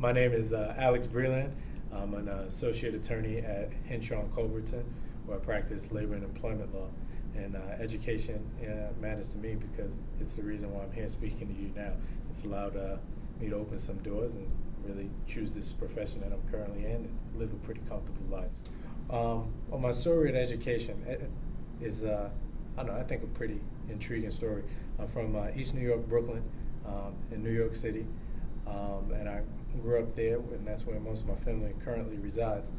My name is Alex Breland. I'm an associate attorney at Henshaw and Culbertson, where I practice labor and employment law. And education matters to me because it's the reason why I'm here speaking to you now. It's allowed me to open some doors and really choose this profession that I'm currently in and live a pretty comfortable life. Well, my story in education is, I think a pretty intriguing story. I'm from East New York, Brooklyn, in New York City, and I grew up there, and that's where most of my family currently resides.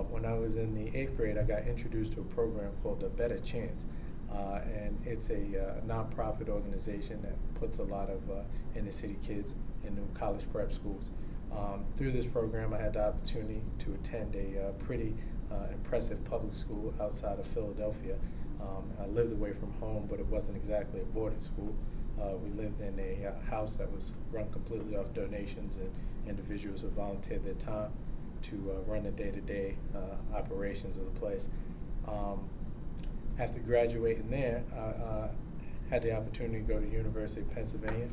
When I was in the 8th grade, I got introduced to a program called A Better Chance, and it's a nonprofit organization that puts a lot of inner city kids into college prep schools. Through this program, I had the opportunity to attend a pretty impressive public school outside of Philadelphia. I lived away from home, but it wasn't exactly a boarding school. We lived in a house that was run completely off donations, and individuals who volunteered their time to run the day-to-day operations of the place. After graduating there, I had the opportunity to go to the University of Pennsylvania,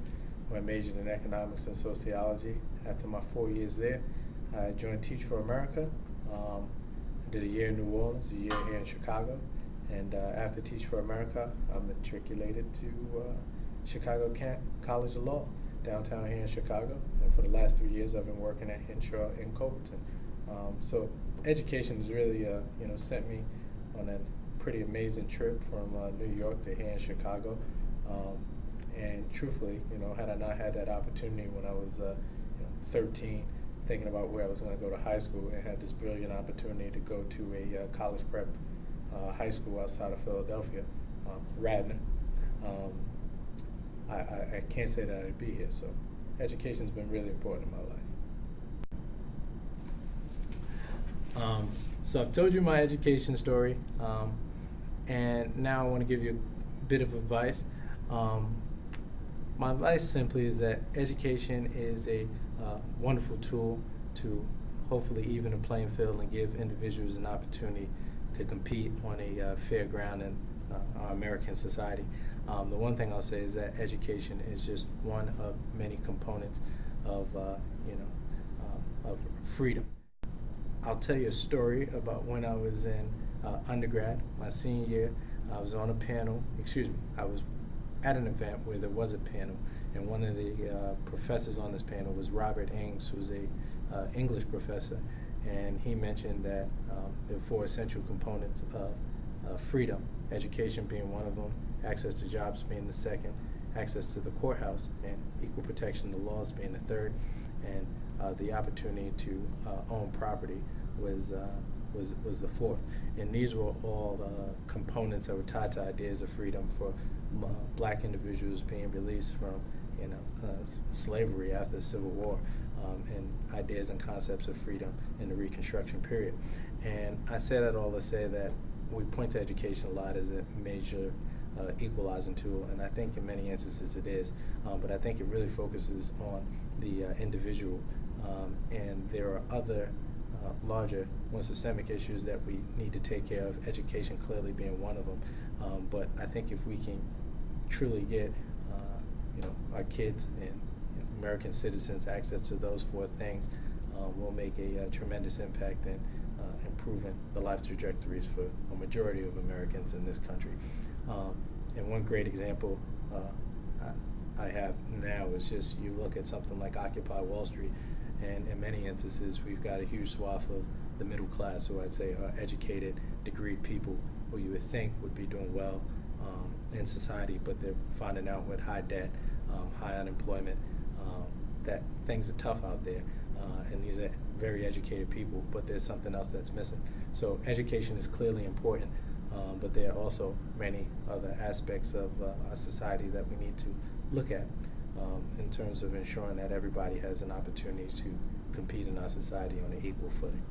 where I majored in economics and sociology. After my 4 years there, I joined Teach for America. I did a year in New Orleans, a year here in Chicago, and after Teach for America, I matriculated to Chicago College of Law, downtown here in Chicago. And for the last 3 years, I've been working at Henshaw in Culbertson. So education has really, sent me on a pretty amazing trip from New York to here in Chicago. And truthfully, had I not had that opportunity when I was 13, thinking about where I was going to go to high school, and had this brilliant opportunity to go to a college prep high school outside of Philadelphia, Radnor. I can't say that I'd be here. So education's been really important in my life. So I've told you my education story, and now I want to give you a bit of advice. My advice simply is that education is a wonderful tool to hopefully even a playing field and give individuals an opportunity to compete on a fair ground in our American society. The one thing I'll say is that education is just one of many components of freedom. I'll tell you a story about when I was in undergrad, my senior year. I was on a panel, I was at an event where there was a panel, and one of the professors on this panel was Robert Ings, who's a English professor, and he mentioned that there are 4 essential components of freedom, education being one of them, access to jobs being the second, access to the courthouse and equal protection of the laws being the third, and the opportunity to own property was the fourth. And these were all components that were tied to ideas of freedom for black individuals being released from slavery after the Civil War, and ideas and concepts of freedom in the Reconstruction period. And I say that all to say that we point to education a lot as a major equalizing tool, and I think in many instances it is, but I think it really focuses on the individual, and there are other larger, more systemic issues that we need to take care of, education clearly being one of them. But I think if we can truly get our kids and American citizens access to those 4 things, we'll make a tremendous impact in improving the life trajectories for a majority of Americans in this country. And one great example I have now is just you look at something like Occupy Wall Street, and in many instances we've got a huge swath of the middle class, who I'd say are educated, degreed people who you would think would be doing well in society, but they're finding out with high debt, high unemployment, that things are tough out there. And these are very educated people, but there's something else that's missing. So education is clearly important, but there are also many other aspects of our society that we need to look at in terms of ensuring that everybody has an opportunity to compete in our society on an equal footing.